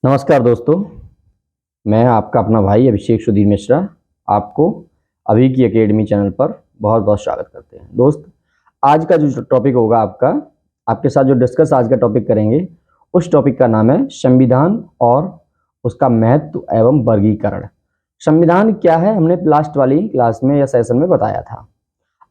नमस्कार दोस्तों, मैं आपका अपना भाई अभिषेक सुधीर मिश्रा आपको अभी की एकेडमी चैनल पर बहुत बहुत स्वागत करते हैं। दोस्त, आज का जो टॉपिक होगा आपके साथ जो डिस्कस आज का टॉपिक करेंगे, उस टॉपिक का नाम है संविधान और उसका महत्व एवं वर्गीकरण। संविधान क्या है हमने लास्ट वाली क्लास में या सेशन में बताया था।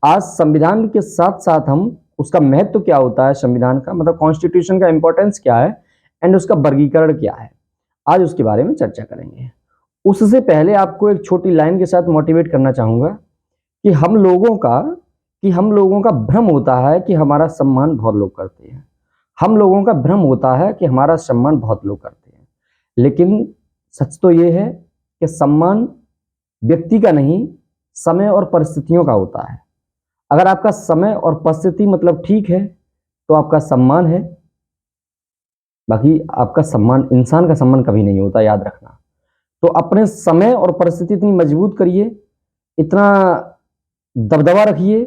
आज संविधान के साथ साथ हम उसका महत्व क्या होता है, संविधान का मतलब कॉन्स्टिट्यूशन का इंपॉर्टेंस क्या है एंड उसका वर्गीकरण क्या है, आज उसके बारे में चर्चा करेंगे। उससे पहले आपको एक छोटी लाइन के साथ मोटिवेट करना चाहूँगा कि हम लोगों का भ्रम होता है कि हमारा सम्मान बहुत लोग करते हैं। हम लोगों का भ्रम होता है कि हमारा सम्मान बहुत लोग करते हैं, लेकिन सच तो ये है कि सम्मान व्यक्ति का नहीं, समय और परिस्थितियों का होता है। अगर आपका समय और परिस्थिति मतलब ठीक है तो आपका सम्मान है, बाकी आपका सम्मान, इंसान का सम्मान कभी नहीं होता, याद रखना। तो अपने समय और परिस्थिति इतनी मजबूत करिए, इतना दबदबा रखिए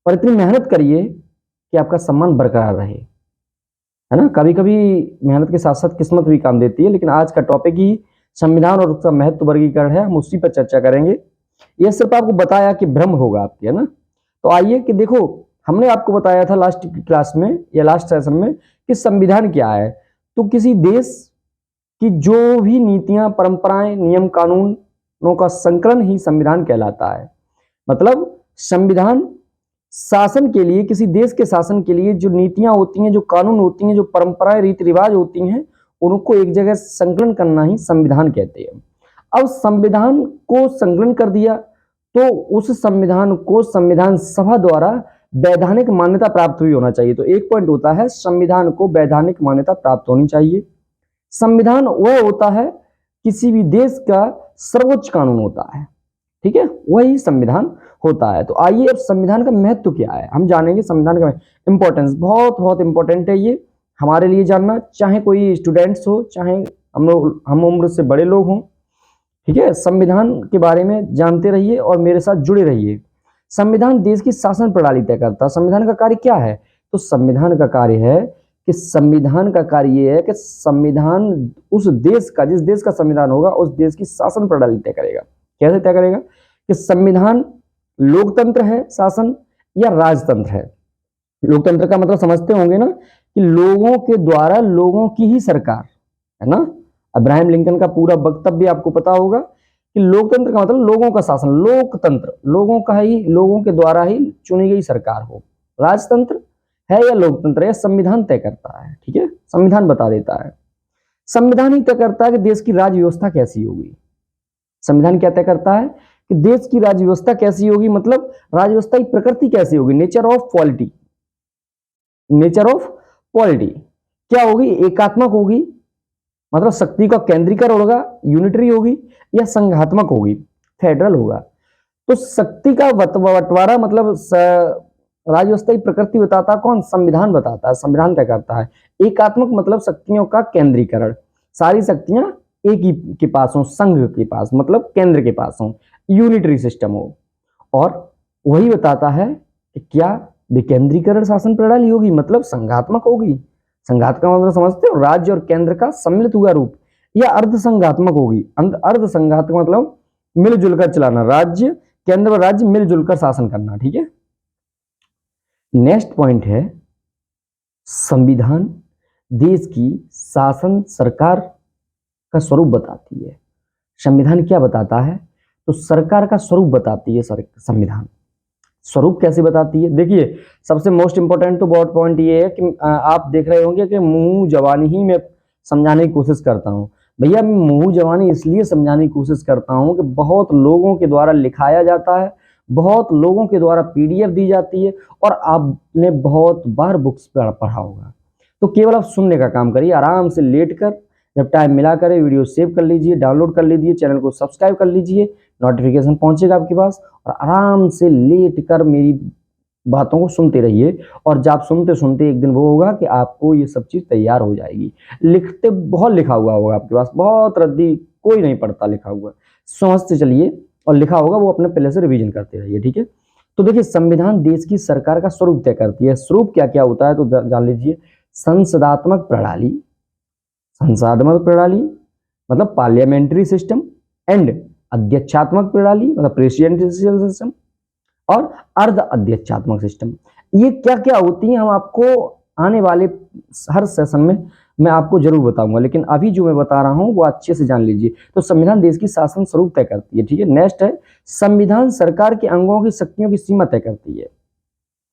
और इतनी मेहनत करिए कि आपका सम्मान बरकरार रहे, है ना। कभी कभी मेहनत के साथ साथ किस्मत भी काम देती है, लेकिन आज का टॉपिक ही संविधान और उसका महत्व वर्गीकरण है, हम उसी पर चर्चा करेंगे। यह सिर्फ आपको बताया कि भ्रम होगा आपके, है ना। तो आइए कि देखो, हमने आपको बताया था लास्ट क्लास में या लास्ट सेशन में कि संविधान क्या है। तो किसी देश की जो भी नीतियां, परंपराएं, नियम कानूनों का संकलन ही संविधान कहलाता है। मतलब संविधान शासन के लिए, किसी देश के शासन के लिए जो नीतियां होती हैं, जो कानून होती हैं, जो परंपराएं, रीति रिवाज होती हैं, उनको एक जगह संकलन करना ही संविधान कहते हैं। अब संविधान को संकलन कर दिया तो उस संविधान को संविधान सभा द्वारा वैधानिक मान्यता प्राप्त हुई होना चाहिए। तो एक पॉइंट होता है, संविधान को वैधानिक मान्यता प्राप्त होनी चाहिए। संविधान वह होता है, किसी भी देश का सर्वोच्च कानून होता है, ठीक है, वही संविधान होता है। तो आइए अब संविधान का महत्व क्या है हम जानेंगे। संविधान का इंपॉर्टेंस बहुत बहुत इंपॉर्टेंट है ये हमारे लिए जानना, चाहे कोई स्टूडेंट्स हो, चाहे हम उम्र से बड़े लोग हों, ठीक है। संविधान के बारे में जानते रहिए और मेरे साथ जुड़े रहिए। संविधान देश की शासन प्रणाली तय करता है। संविधान का कार्य क्या है? तो संविधान का कार्य है कि संविधान का कार्य यह है कि संविधान उस देश का, जिस देश का संविधान होगा, उस देश की शासन प्रणाली तय करेगा। कैसे तय करेगा? कि संविधान लोकतंत्र है शासन या राजतंत्र है। लोकतंत्र का मतलब समझते होंगे ना कि लोगों के द्वारा लोगों की ही सरकार, है ना। अब्राहम लिंकन का पूरा वक्तव्य आपको पता होगा कि लोकतंत्र का मतलब लोगों का शासन, लोकतंत्र लोगों का ही, लोगों के द्वारा ही चुनी गई सरकार हो। राजतंत्र है या लोकतंत्र है, संविधान तय करता है, ठीक है, संविधान बता देता है। संविधान ही तय करता है कि देश की राज्य व्यवस्था कैसी होगी। संविधान क्या तय करता है कि देश की राज्य व्यवस्था कैसी होगी, मतलब राज्य व्यवस्था की प्रकृति कैसी होगी, nature of polity. Nature of polity क्या होगी? एकात्मक होगी, मतलब शक्ति का केंद्रीकरण होगा, यूनिटरी होगी, या संघात्मक होगी, फेडरल होगा। तो शक्ति का बंटवारा मतलब राज्य व्यवस्था की प्रकृति बताता कौन? संविधान बताता है, संविधान तय करता है। एकात्मक मतलब शक्तियों का केंद्रीकरण, सारी शक्तियां एक ही के पास हो, संघ के पास मतलब केंद्र के पास हो, यूनिटरी सिस्टम हो। और वही बताता है कि क्या विकेंद्रीकरण शासन प्रणाली होगी, मतलब संघात्मक होगी। संघात्मक मतलब समझते हो, राज्य और केंद्र का सम्मिलित हुआ रूप, या अर्ध संघात्मक होगी। अर्ध संघात्मक मतलब मिलजुल कर चलाना, राज्य, केंद्र और राज्य मिलजुल कर शासन करना, ठीक है। नेक्स्ट पॉइंट है, संविधान देश की शासन सरकार का स्वरूप बताती है। संविधान क्या बताता है? तो सरकार का स्वरूप बताती है। संविधान स्वरूप कैसे बताती है? देखिए, सबसे मोस्ट इंपॉर्टेंट तो बहुत पॉइंट ये है कि आप देख रहे होंगे कि मुंह जवानी ही मैं समझाने की कोशिश करता हूँ। भैया, मैं मुंह जवानी इसलिए समझाने की कोशिश करता हूँ कि बहुत लोगों के द्वारा लिखाया जाता है, बहुत लोगों के द्वारा पीडीएफ दी जाती है, और आपने बहुत बार बुक्स पढ़ा होगा। तो केवल आप सुनने का काम करिए, आराम से लेट कर, जब टाइम मिला करे वीडियो सेव कर लीजिए, डाउनलोड कर लीजिए, चैनल को सब्सक्राइब कर लीजिए, नोटिफिकेशन पहुंचेगा आपके पास, और आराम से लेट कर मेरी बातों को सुनते रहिए। और जब आप सुनते सुनते एक दिन वो होगा कि आपको ये सब चीज़ तैयार हो जाएगी। लिखते बहुत लिखा हुआ होगा आपके पास, बहुत रद्दी, कोई नहीं पढ़ता लिखा हुआ, समझते चलिए, और लिखा होगा वो अपने पहले से रिवीजन करते रहिए, ठीक है। तो देखिए, संविधान देश की सरकार का स्वरूप तय करती है। स्वरूप क्या क्या होता है तो जान लीजिए। संसदात्मक प्रणाली, संसाधनात्मक प्रणाली, मतलब पार्लियामेंट्री सिस्टम, एंड अध्यक्षात्मक प्रणाली मतलब प्रेसिडेंशियल सिस्टम, और अर्ध अध्यक्षात्मक सिस्टम। ये क्या क्या होती हैं हम आपको आने वाले हर सेशन में मैं आपको जरूर बताऊंगा, लेकिन अभी जो मैं बता रहा हूं वो अच्छे से जान लीजिए। तो संविधान देश की शासन स्वरूप तय करती है, ठीक है। नेक्स्ट है, संविधान सरकार के अंगों की शक्तियों की सीमा तय करती है।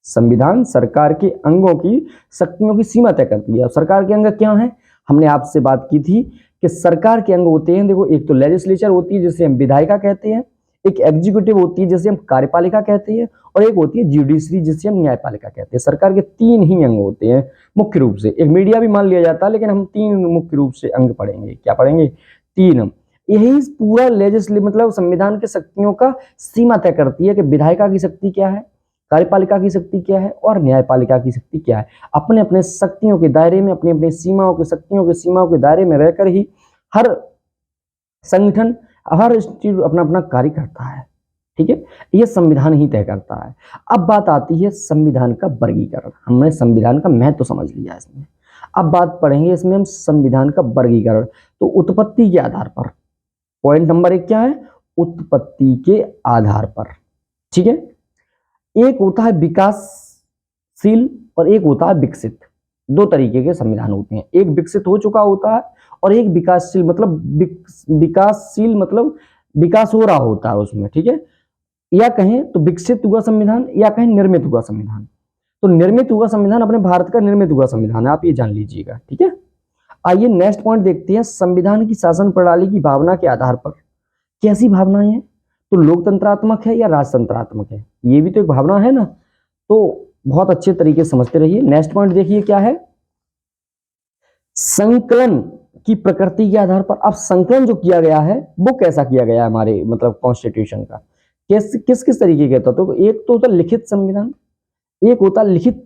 संविधान सरकार के अंगों की शक्तियों की सीमा तय करती है। सरकार के अंग क्या है, हमने आपसे बात की थी कि सरकार के अंग होते हैं, देखो, एक तो लेजिस्लेचर होती है जिसे हम विधायिका कहते हैं, एक एग्जीक्यूटिव होती है जिसे हम कार्यपालिका कहते हैं, और एक होती है जुडिशरी जिसे हम न्यायपालिका कहते हैं। सरकार के तीन ही अंग होते हैं मुख्य रूप से, एक मीडिया भी मान लिया जाता है, लेकिन हम तीन मुख्य रूप से अंग पढ़ेंगे। क्या पढ़ेंगे? तीन। यही पूरा लेजिस्लेटिव मतलब संविधान के शक्तियों का सीमा तय करती है कि विधायिका की शक्ति क्या है, कार्यपालिका की शक्ति क्या है, और न्यायपालिका की शक्ति क्या है। अपने अपने शक्तियों के दायरे में, अपनी अपनी सीमाओं के शक्तियों के सीमाओं के दायरे में रहकर ही हर संगठन, हर इंस्टीट्यूट अपना अपना कार्य करता है, ठीक है। यह संविधान ही तय करता है। अब बात आती है संविधान का वर्गीकरण। हमने संविधान का महत्व तो समझ लिया इसमें, अब बात पढ़ेंगे इसमें हम संविधान का वर्गीकरण। तो उत्पत्ति के आधार पर, पॉइंट नंबर 1 क्या है? उत्पत्ति के आधार पर, ठीक है। एक होता है विकासशील और एक होता है विकसित। दो तरीके के संविधान होते हैं, एक विकसित हो चुका होता है और एक विकासशील मतलब विकासशील मतलब विकास हो रहा होता है उसमें, ठीक है। या कहें तो विकसित हुआ संविधान, या कहें निर्मित हुआ संविधान। तो निर्मित हुआ संविधान अपने भारत का निर्मित हुआ संविधान है, आप ये जान लीजिएगा, ठीक है। आइए नेक्स्ट पॉइंट देखते हैं, संविधान की शासन प्रणाली की भावना के आधार पर। कैसी भावनाएं हैं? तो लोकतंत्रात्मक है या राजतंत्रात्मक है, ये भी तो एक भावना है ना। तो बहुत अच्छे तरीके से समझते रहिए। नेक्स्ट पॉइंट देखिए क्या है, संकलन की प्रकृति के आधार पर। अब संकलन जो किया गया है वो कैसा किया गया है हमारे मतलब कॉन्स्टिट्यूशन का, किस किस तरीके का? तो एक तो होता लिखित संविधान, एक होता लिखित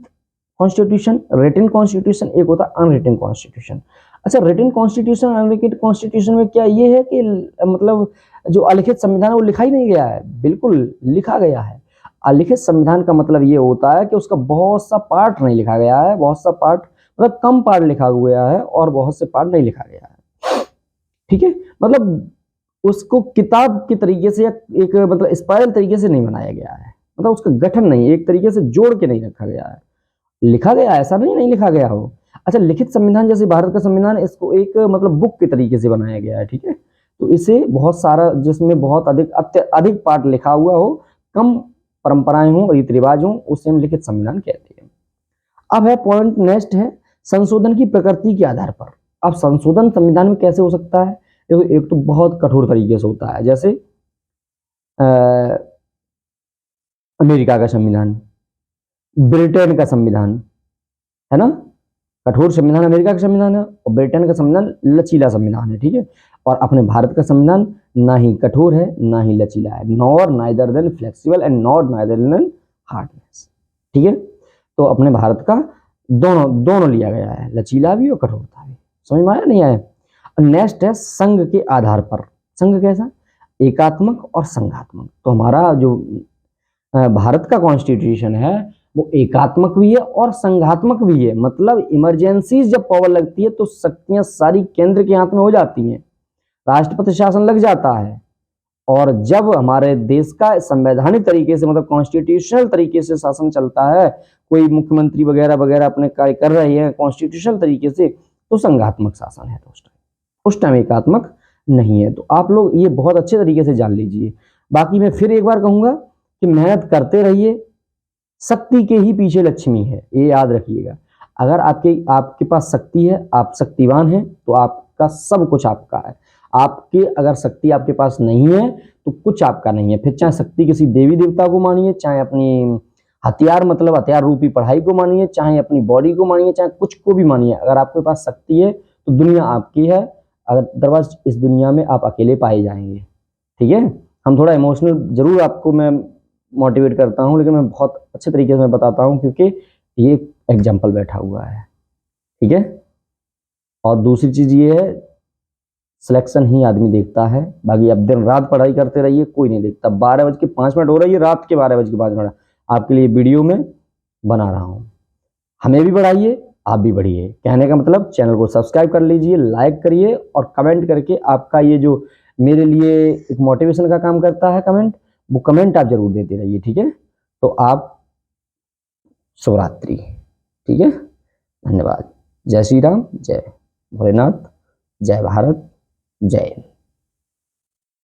कॉन्स्टिट्यूशन, रिटन कॉन्स्टिट्यूशन, एक होता अनरिटन कॉन्स्टिट्यूशन। अच्छा, रिटन कॉन्स्टिट्यूशन अनरिटन कॉन्स्टिट्यूशन में क्या ये है कि मतलब जो अलिखित संविधान है वो लिखा ही नहीं गया है? बिल्कुल लिखा गया है। अलिखित संविधान का मतलब ये होता है कि उसका बहुत सा पार्ट नहीं लिखा गया है, बहुत सा पार्ट मतलब कम पार्ट लिखा हुआ है और बहुत से पार्ट नहीं लिखा गया है, ठीक है। मतलब उसको किताब के तरीके से या एक मतलब स्पाइरल तरीके से नहीं बनाया गया है, मतलब उसका गठन नहीं, एक तरीके से जोड़ के नहीं रखा गया है। लिखा गया, ऐसा नहीं लिखा गया हो। अच्छा, लिखित संविधान जैसे भारत का संविधान, इसको एक मतलब बुक के तरीके से बनाया गया है, ठीक है। तो इसे बहुत सारा, जिसमें बहुत अधिक पार्ट लिखा हुआ हो, कम परंपराएं हो, रीति रिवाज हो, उसे हम लिखित संविधान कहते हैं। अब है पॉइंट नेक्स्ट है, संशोधन की प्रकृति के आधार पर। अब संशोधन संविधान में कैसे हो सकता है? देखो, एक तो बहुत कठोर तरीके से होता है, जैसे अमेरिका का संविधान, ब्रिटेन का संविधान, है ना। कठोर संविधान अमेरिका का संविधान है और ब्रिटेन का संविधान लचीला संविधान है, ठीक है। और अपने भारत का संविधान ना ही कठोर है ना ही लचीला है, nor neither then flexible and nor neither then hardness, ठीक है। तो अपने भारत का दोनों लिया गया है, लचीला भी और कठोरता भी। समझ में आया नहीं आया? नेक्स्ट है संघ के आधार पर। संघ कैसा? एकात्मक और संघात्मक। तो हमारा जो भारत का कॉन्स्टिट्यूशन है वो एकात्मक भी है और संघात्मक भी है। मतलब इमरजेंसी जब पावर लगती है तो शक्तियां सारी केंद्र के हाथ में हो जाती हैं, राष्ट्रपति शासन लग जाता है। और जब हमारे देश का संवैधानिक तरीके से मतलब कॉन्स्टिट्यूशनल तरीके से शासन चलता है, कोई मुख्यमंत्री वगैरह वगैरह अपने कार्य कर रहे हैं कॉन्स्टिट्यूशनल तरीके से, तो संघात्मक शासन है। तो उस टाइम एकात्मक नहीं है। तो आप लोग ये बहुत अच्छे तरीके से जान लीजिए। बाकी मैं फिर एक बार कहूंगा कि मेहनत करते रहिए, शक्ति के ही पीछे लक्ष्मी है, ये याद रखिएगा। अगर आपके पास शक्ति है, आप शक्तिवान हैं, तो आपका सब कुछ आपका है। आपके अगर शक्ति आपके पास नहीं है तो कुछ आपका नहीं है। फिर चाहे शक्ति किसी देवी देवता को मानिए, चाहे अपनी हथियार मतलब हथियार रूपी पढ़ाई को मानिए, चाहे अपनी बॉडी को मानिए, चाहे कुछ को भी मानिए, अगर आपके पास शक्ति है तो दुनिया आपकी है। अगर अदरवाइज इस दुनिया में आप अकेले पाए जाएंगे, ठीक है। हम थोड़ा इमोशनल जरूर आपको मैं मोटिवेट करता हूं, लेकिन मैं बहुत अच्छे तरीके से मैं बताता हूं क्योंकि ये एग्जाम्पल बैठा हुआ है, ठीक है। और दूसरी चीज ये है, सिलेक्शन ही आदमी देखता है, बाकी अब दिन रात पढ़ाई करते रहिए, कोई नहीं देखता। 12:05 हो रही है, रात के 12:05 आपके लिए वीडियो में बना रहा हूं। हमें भी बढ़ाइए, आप भी बढ़िए। कहने का मतलब चैनल को सब्सक्राइब कर लीजिए, लाइक करिए और कमेंट करके आपका ये जो मेरे लिए एक मोटिवेशन का काम करता है कमेंट, वो कमेंट आप जरूर देते रहिए, ठीक है। तो आप शिवरात्रि, ठीक है। धन्यवाद। जय श्री राम, जय भोलेनाथ, जय भारत, जय हिंद।